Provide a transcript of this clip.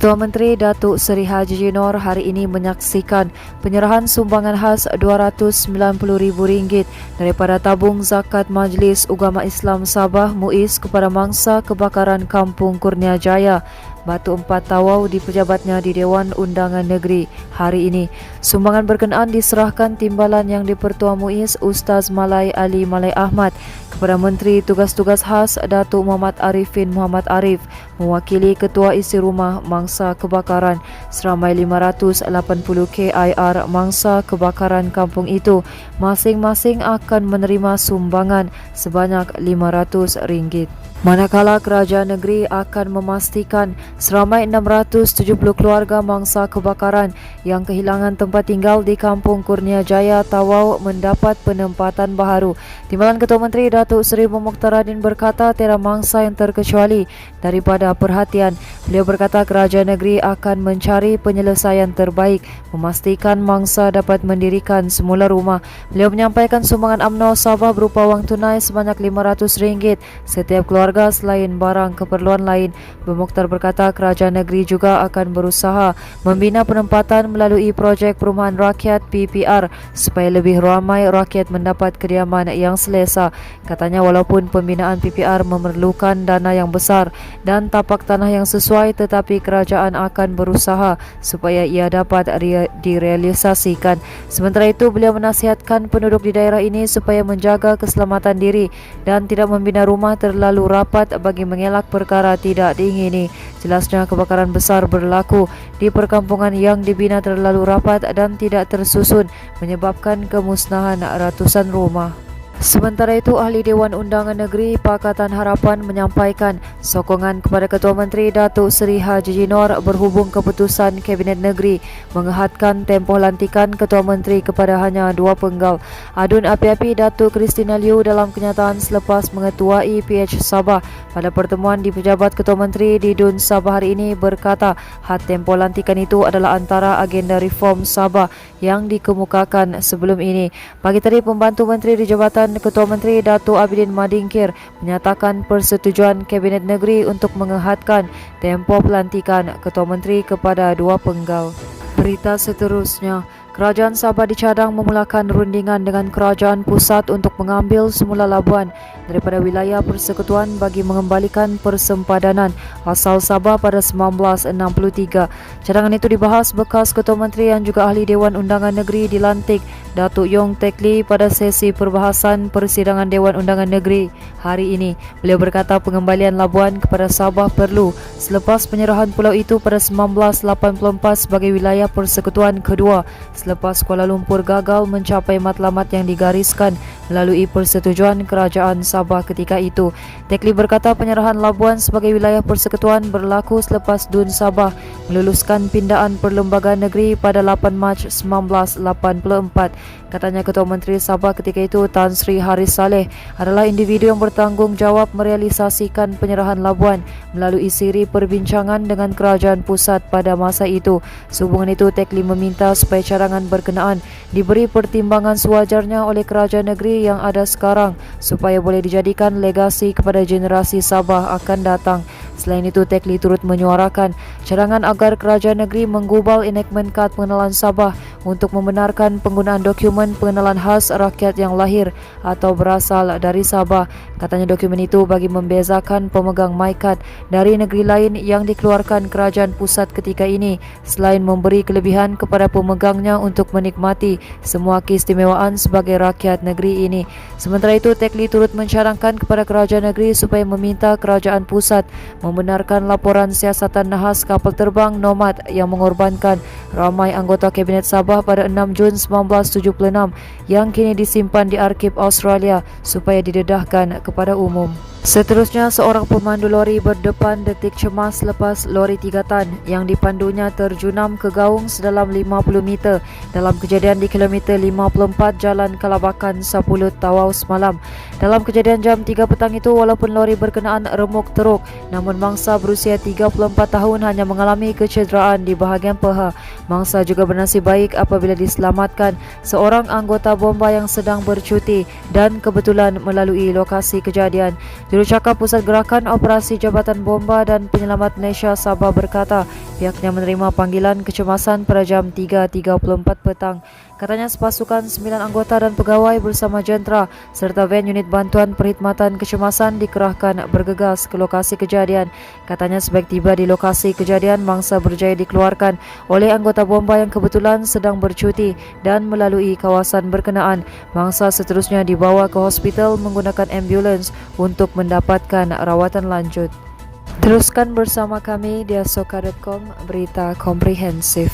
Ketua Menteri Datuk Seri Haji Nur hari ini menyaksikan penyerahan sumbangan khas RM290,000 daripada tabung zakat Majlis Ugama Islam Sabah MUIS kepada mangsa kebakaran Kampung Kurnia Jaya, Batu Empat Tawau di pejabatnya di Dewan Undangan Negeri hari ini. Sumbangan berkenaan diserahkan timbalan yang di-Pertua MUIS Ustaz Malai Ali Malai Ahmad kepada Menteri Tugas-Tugas Khas Datuk Muhammad Arifin Muhammad Arif mewakili Ketua Isi Rumah Mangsa Kebakaran seramai 580 KIR mangsa kebakaran kampung itu. Masing-masing akan menerima sumbangan sebanyak RM500. Manakala kerajaan negeri akan memastikan seramai 670 keluarga mangsa kebakaran yang kehilangan tempat tinggal di Kampung Kurnia Jaya Tawau mendapat penempatan baharu. Timbalan Ketua Menteri Datuk Seri Mukhtaradin berkata tiada mangsa yang terkecuali daripada perhatian. Beliau berkata kerajaan negeri akan mencari penyelesaian terbaik memastikan mangsa dapat mendirikan semula rumah. Beliau menyampaikan sumbangan UMNO Sabah berupa wang tunai sebanyak RM500 setiap keluarga selain barang keperluan lain. Mukhtar berkata kerajaan negeri juga akan berusaha membina penempatan melalui projek perumahan rakyat PPR supaya lebih ramai rakyat mendapat kediaman yang selesa. Katanya walaupun pembinaan PPR memerlukan dana yang besar dan tapak tanah yang sesuai, tetapi kerajaan akan berusaha supaya ia dapat direalisasikan. Sementara itu beliau menasihatkan penduduk di daerah ini supaya menjaga keselamatan diri dan tidak membina rumah terlalu rapat bagi mengelak perkara tidak diingini. Jelasnya kebakaran besar berlaku di perkampungan yang dibina terlalu rapat dan tidak tersusun menyebabkan kemusnahan ratusan rumah. Sementara itu, Ahli Dewan Undangan Negeri Pakatan Harapan menyampaikan sokongan kepada Ketua Menteri Datuk Seri Haji Nur berhubung keputusan Kabinet Negeri mengehadkan tempoh lantikan Ketua Menteri kepada hanya 2 penggal. Adun api-api Datuk Christina Liu dalam kenyataan selepas mengetuai PH Sabah pada pertemuan di Pejabat Ketua Menteri di Dun Sabah hari ini berkata had tempoh lantikan itu adalah antara agenda reform Sabah yang dikemukakan sebelum ini. Pagi tadi, Pembantu Menteri di Jabatan Ketua Menteri Datuk Abidin Madingkir menyatakan persetujuan Kabinet Negeri untuk mengehadkan tempoh pelantikan Ketua Menteri kepada 2 penggal. Berita seterusnya, Kerajaan Sabah dicadang memulakan rundingan dengan Kerajaan Pusat untuk mengambil semula labuan daripada wilayah persekutuan bagi mengembalikan persempadanan asal Sabah pada 1963. Cadangan itu dibahas bekas Ketua Menteri yang juga Ahli Dewan Undangan Negeri dilantik Datuk Yong Teck Lee pada sesi perbahasan persidangan Dewan Undangan Negeri hari ini. Beliau berkata pengembalian labuan kepada Sabah perlu selepas penyerahan pulau itu pada 1984 sebagai wilayah persekutuan kedua selepas Kuala Lumpur gagal mencapai matlamat yang digariskan melalui persetujuan Kerajaan Sabah ketika itu. Teck Lee berkata penyerahan labuan sebagai wilayah persekutuan berlaku selepas Dun Sabah meluluskan pindaan perlembagaan negeri pada 8 Mac 1984. Katanya Ketua Menteri Sabah ketika itu Tan Sri Haris Saleh adalah individu yang bertanggungjawab merealisasikan penyerahan labuan melalui siri perbincangan dengan Kerajaan Pusat pada masa itu. Sehubungan itu, Teck Lee meminta supaya cadangan berkenaan diberi pertimbangan sewajarnya oleh kerajaan negeri yang ada sekarang supaya boleh dijadikan legasi kepada generasi Sabah akan datang. Selain itu, Teck Lee turut menyuarakan cadangan agar kerajaan negeri menggubal enactment kad pengenalan Sabah untuk membenarkan penggunaan dokumen pengenalan khas rakyat yang lahir atau berasal dari Sabah. Katanya dokumen itu bagi membezakan pemegang MyKad dari negeri lain yang dikeluarkan kerajaan pusat ketika ini, selain memberi kelebihan kepada pemegangnya untuk menikmati semua keistimewaan sebagai rakyat negeri ini. Sementara itu, Teck Lee turut mencadangkan kepada kerajaan negeri supaya meminta kerajaan pusat membenarkan laporan siasatan nahas kapal terbang Nomad yang mengorbankan ramai anggota Kabinet Sabah pada 6 Jun 1976 yang kini disimpan di Arsip Australia supaya didedahkan kepada umum. Seterusnya, seorang pemandu lori berdepan detik cemas selepas lori 3 tan yang dipandunya terjunam ke gaung sedalam 50 meter dalam kejadian di kilometer 54 Jalan Kalabakan 10 Tawau semalam. Dalam kejadian jam 3 petang itu, walaupun lori berkenaan remuk teruk, namun mangsa berusia 34 tahun hanya mengalami kecederaan di bahagian paha. Mangsa juga bernasib baik apabila diselamatkan seorang anggota bomba yang sedang bercuti dan kebetulan melalui lokasi kejadian. Jurucakap Pusat Gerakan Operasi Jabatan Bomba dan Penyelamat Malaysia Sabah berkata pihaknya menerima panggilan kecemasan pada jam 3.34 petang. Katanya sepasukan 9 anggota dan pegawai bersama jentera serta van unit bantuan perkhidmatan kecemasan dikerahkan bergegas ke lokasi kejadian. Katanya sebaik tiba di lokasi kejadian, mangsa berjaya dikeluarkan oleh anggota bomba yang kebetulan sedang bercuti dan melalui kawasan berkenaan. Mangsa seterusnya dibawa ke hospital menggunakan ambulans untuk mendapatkan rawatan lanjut. Teruskan bersama kami di asoka.com, berita komprehensif.